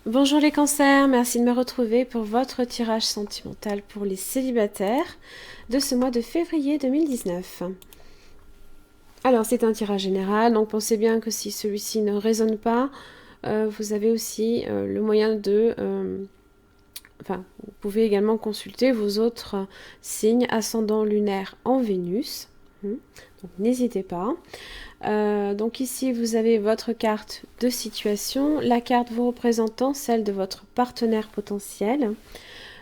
Bonjour les cancers, merci de me retrouver pour votre tirage sentimental pour les célibataires de ce mois de février 2019. Alors c'est un tirage général, donc pensez bien que si celui-ci ne résonne pas, vous avez aussi le moyen de... Enfin, vous pouvez également consulter vos autres signes ascendant lunaire en Vénus. Donc n'hésitez pas. Donc ici, vous avez votre carte de situation, la carte vous représentant celle de votre partenaire potentiel,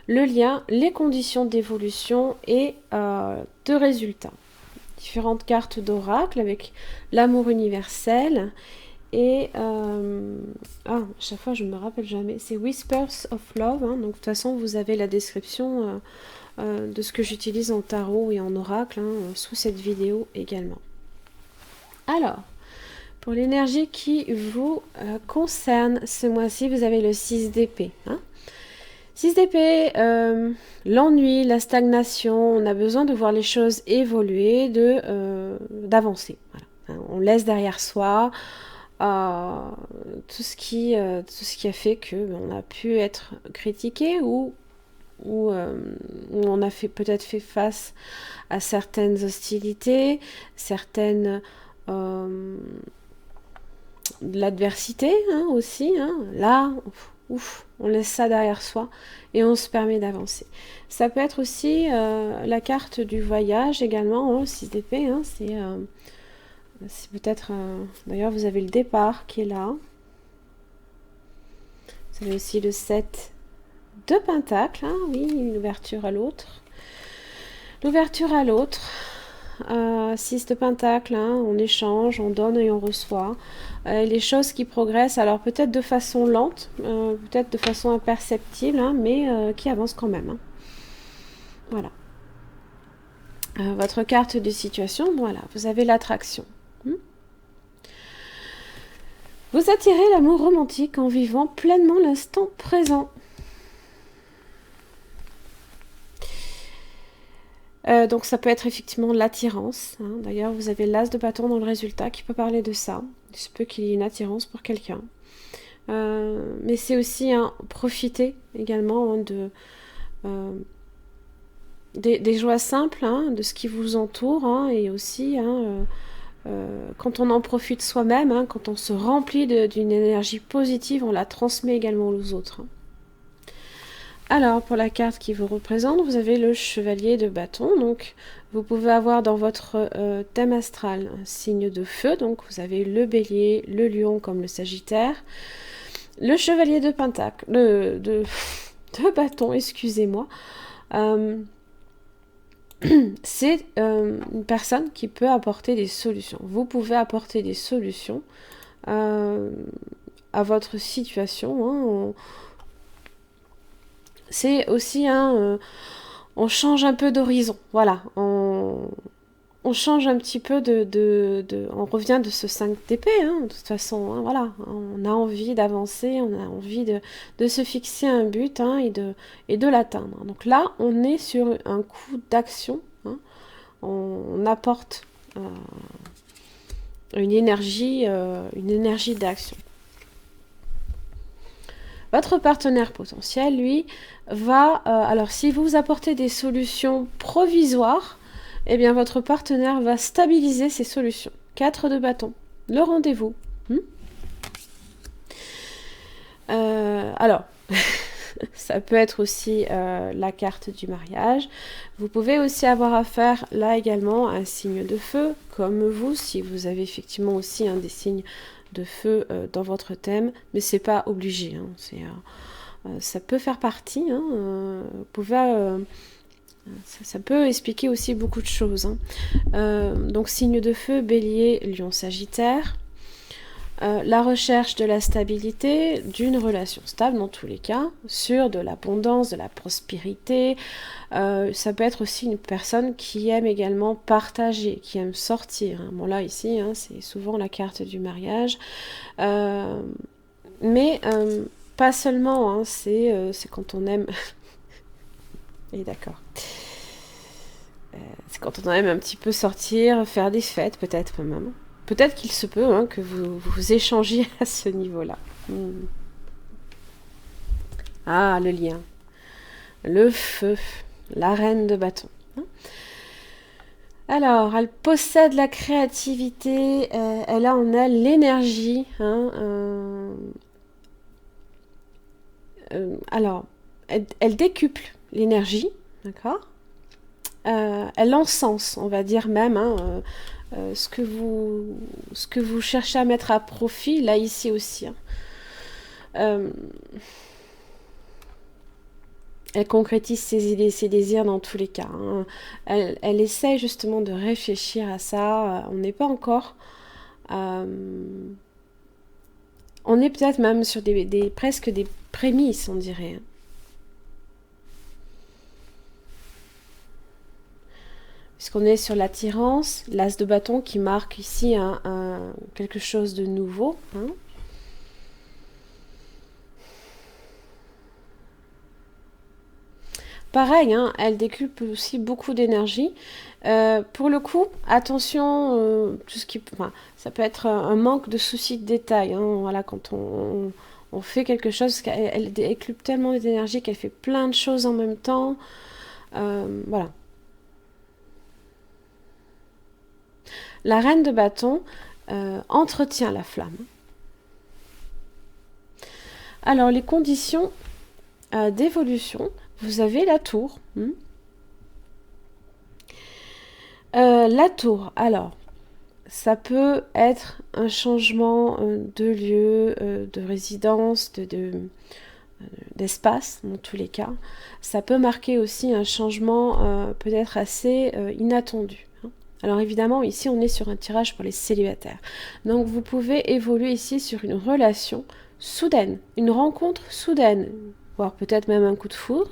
le lien, les conditions d'évolution et de résultats. Différentes cartes d'oracle avec l'amour universel et à chaque fois je ne me rappelle jamais, c'est Whispers of Love, hein, donc de toute façon vous avez la description de ce que j'utilise en tarot et en oracle sous cette vidéo également. Alors, pour l'énergie qui vous concerne ce mois-ci, vous avez le 6 d'épée. 6 d'épée, l'ennui, la stagnation, on a besoin de voir les choses évoluer, d'avancer. Voilà. On laisse derrière soi tout ce qui a fait qu'on a pu être critiqué ou on a peut-être fait face à certaines hostilités, certaines... de l'adversité aussi. Là, on laisse ça derrière soi et on se permet d'avancer. Ça peut être aussi la carte du voyage également, 6 d'épée. C'est peut-être... D'ailleurs, vous avez le départ qui est là. Vous avez aussi le 7 de pentacle. Oui, une ouverture à l'autre. L'ouverture à l'autre. 6 de pentacle, on échange, on donne et on reçoit. Les choses qui progressent, alors peut-être de façon lente, peut-être de façon imperceptible, mais qui avancent quand même. Voilà. Votre carte de situation, voilà, vous avez l'attraction. Vous attirez l'amour romantique en vivant pleinement l'instant présent. Donc ça peut être effectivement l'attirance. D'ailleurs, vous avez l'as de bâton dans le résultat qui peut parler de ça. Il se peut qu'il y ait une attirance pour quelqu'un. Mais c'est aussi profiter également des joies simples, de ce qui vous entoure, et aussi quand on en profite soi-même, quand on se remplit d'une énergie positive, on la transmet également aux autres. Alors, pour la carte qui vous représente, vous avez le chevalier de bâton. Donc, vous pouvez avoir dans votre thème astral un signe de feu. Donc, vous avez le bélier, le lion comme le sagittaire. Le chevalier de pentacle, de bâton, excusez-moi. C'est une personne qui peut apporter des solutions. Vous pouvez apporter des solutions à votre situation. C'est aussi on change un peu d'horizon, voilà, on change un petit peu on revient de ce 5 d'épée, de toute façon, voilà, on a envie d'avancer, on a envie de se fixer un but et de l'atteindre. Donc là, on est sur un coup d'action, on apporte une énergie d'action. Votre partenaire potentiel, lui, va... alors, si vous apportez des solutions provisoires, eh bien, votre partenaire va stabiliser ces solutions. 4 de bâton. Le rendez-vous. Alors, ça peut être aussi la carte du mariage. Vous pouvez aussi avoir affaire, là également, à un signe de feu, comme vous, si vous avez effectivement aussi des signes de feu dans votre thème, mais c'est pas obligé. Ça peut faire partie. Vous pouvez, ça peut expliquer aussi beaucoup de choses. Donc signe de feu, bélier, lion, sagittaire. La recherche de la stabilité, d'une relation stable dans tous les cas, sur de l'abondance, de la prospérité. Ça peut être aussi une personne qui aime également partager, qui aime sortir. Bon là ici, c'est souvent la carte du mariage. Mais pas seulement, c'est quand on aime... Et d'accord. C'est quand on aime un petit peu sortir, faire des fêtes peut-être même. Peut-être qu'il se peut que vous échangiez à ce niveau-là. Ah, le lien. Le feu. La reine de bâton. Alors, elle possède la créativité, elle a en elle l'énergie. Alors, elle décuple l'énergie, d'accord. Elle encense, on va dire même, ce que vous cherchez à mettre à profit, là, ici aussi. Elle concrétise ses idées, ses désirs dans tous les cas. Elle essaie justement de réfléchir à ça. On n'est pas encore... on est peut-être même sur presque des prémices, on dirait. Puisqu'on est sur l'attirance, l'as de bâton qui marque ici quelque chose de nouveau. Pareil, elle décuple aussi beaucoup d'énergie. Pour le coup, attention, tout ce qui, ça peut être un manque de souci de détail. Voilà, quand on fait quelque chose, elle décuple tellement d'énergie qu'elle fait plein de choses en même temps. Voilà. La reine de bâton entretient la flamme. Alors, les conditions d'évolution, vous avez la tour. La tour, alors, ça peut être un changement de lieu, de résidence, d'espace, dans tous les cas. Ça peut marquer aussi un changement peut-être assez inattendu. Alors évidemment, ici, on est sur un tirage pour les célibataires. Donc, vous pouvez évoluer ici sur une relation soudaine, une rencontre soudaine, voire peut-être même un coup de foudre,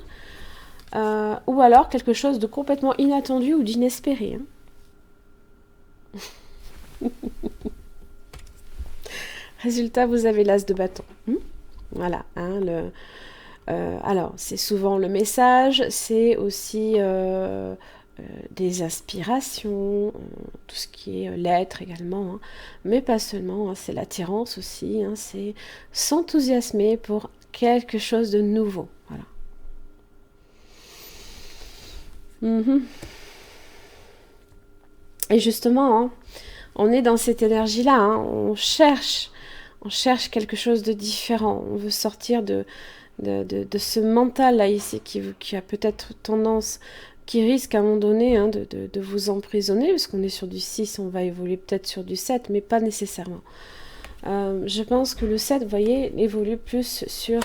ou alors quelque chose de complètement inattendu ou d'inespéré. Résultat, vous avez l'as de bâton. Voilà. Alors, c'est souvent le message, c'est aussi des aspirations, tout ce qui est l'être également, mais pas seulement, c'est l'attirance aussi, c'est s'enthousiasmer pour quelque chose de nouveau. Voilà. Et justement, on est dans cette énergie-là, on cherche quelque chose de différent, on veut sortir de ce mental-là ici qui a peut-être tendance, qui risque à un moment donné de vous emprisonner, parce qu'on est sur du 6, on va évoluer peut-être sur du 7, mais pas nécessairement. Je pense que le 7, vous voyez, évolue plus sur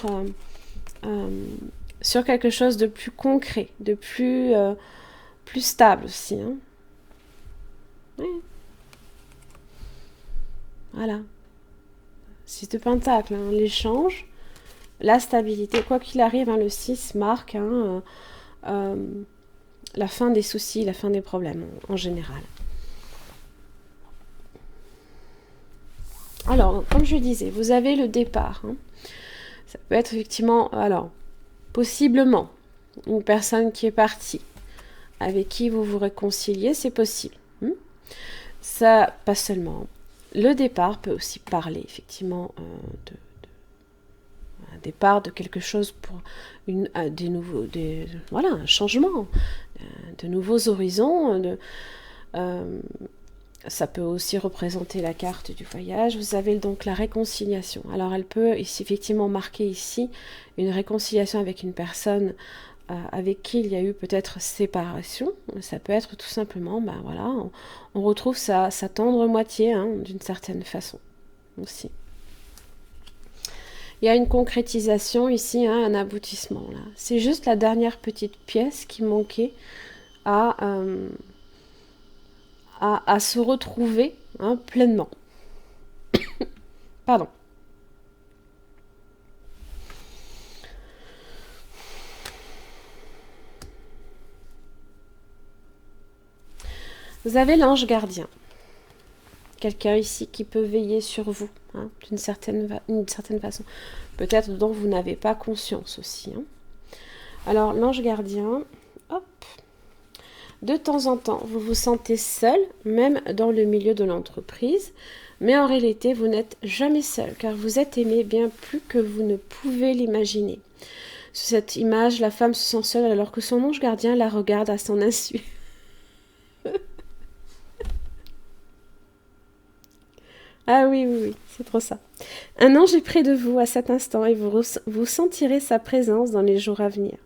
quelque chose de plus concret, de plus stable aussi. Oui. Voilà. 6 de pentacle, l'échange, la stabilité, quoi qu'il arrive, le 6 marque la fin des soucis, la fin des problèmes en général. Alors, comme je disais, vous avez le départ. Ça peut être effectivement, alors, possiblement, une personne qui est partie, avec qui vous vous réconciliez, c'est possible. Ça, pas seulement. Le départ peut aussi parler, effectivement, un départ de quelque chose pour un changement, de nouveaux horizons. Ça peut aussi représenter la carte du voyage. Vous avez donc la réconciliation. Alors, elle peut effectivement marquer ici une réconciliation avec une personne avec qui il y a eu peut-être séparation. Ça peut être tout simplement, voilà, on retrouve sa tendre moitié, d'une certaine façon aussi. Il y a une concrétisation ici, un aboutissement. Là. C'est juste la dernière petite pièce qui manquait à se retrouver pleinement. Pardon. Vous avez l'ange gardien. Quelqu'un ici qui peut veiller sur vous, d'une certaine façon. Peut-être dont vous n'avez pas conscience aussi. Alors, l'ange gardien, hop. De temps en temps, vous vous sentez seul, même dans le milieu de l'entreprise. Mais en réalité, vous n'êtes jamais seul, car vous êtes aimé bien plus que vous ne pouvez l'imaginer. Sur cette image, la femme se sent seule alors que son ange gardien la regarde à son insu. Ah oui, oui, oui, c'est trop ça. Un ange est près de vous à cet instant et vous sentirez sa présence dans les jours à venir.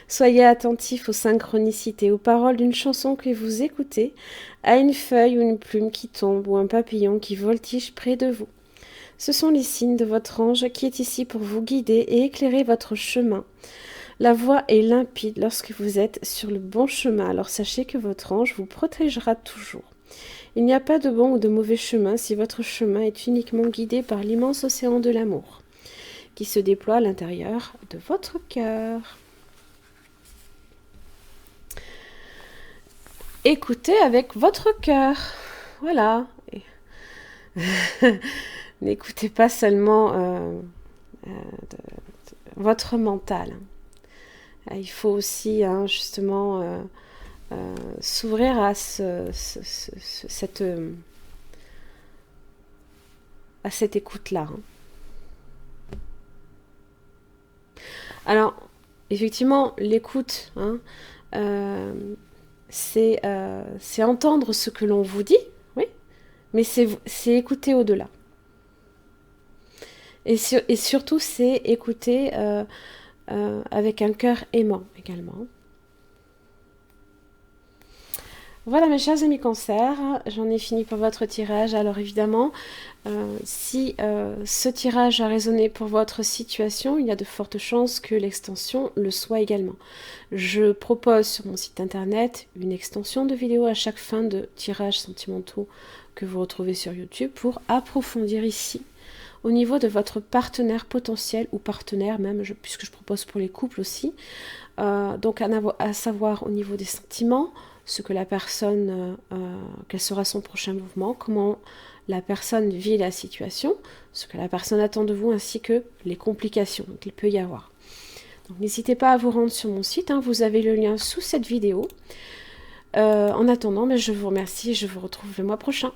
Soyez attentif aux synchronicités, aux paroles d'une chanson que vous écoutez, à une feuille ou une plume qui tombe ou un papillon qui voltige près de vous. Ce sont les signes de votre ange qui est ici pour vous guider et éclairer votre chemin. La voie est limpide lorsque vous êtes sur le bon chemin, alors sachez que votre ange vous protégera toujours. Il n'y a pas de bon ou de mauvais chemin si votre chemin est uniquement guidé par l'immense océan de l'amour qui se déploie à l'intérieur de votre cœur. Écoutez avec votre cœur. Voilà. N'écoutez pas seulement votre mental. Il faut aussi justement s'ouvrir à cette écoute-là. Alors, effectivement, l'écoute, c'est entendre ce que l'on vous dit, oui, mais c'est écouter au-delà. Et surtout, c'est écouter avec un cœur aimant également. Voilà mes chers amis Cancer, j'en ai fini pour votre tirage. Alors évidemment, si ce tirage a résonné pour votre situation, il y a de fortes chances que l'extension le soit également. Je propose sur mon site internet une extension de vidéos à chaque fin de tirages sentimentaux que vous retrouvez sur YouTube pour approfondir ici au niveau de votre partenaire potentiel ou partenaire même, puisque je propose pour les couples aussi. Donc à savoir au niveau des sentiments, ce que la personne, quel sera son prochain mouvement, comment la personne vit la situation, ce que la personne attend de vous, ainsi que les complications qu'il peut y avoir. Donc n'hésitez pas à vous rendre sur mon site, vous avez le lien sous cette vidéo. En attendant, je vous remercie et je vous retrouve le mois prochain.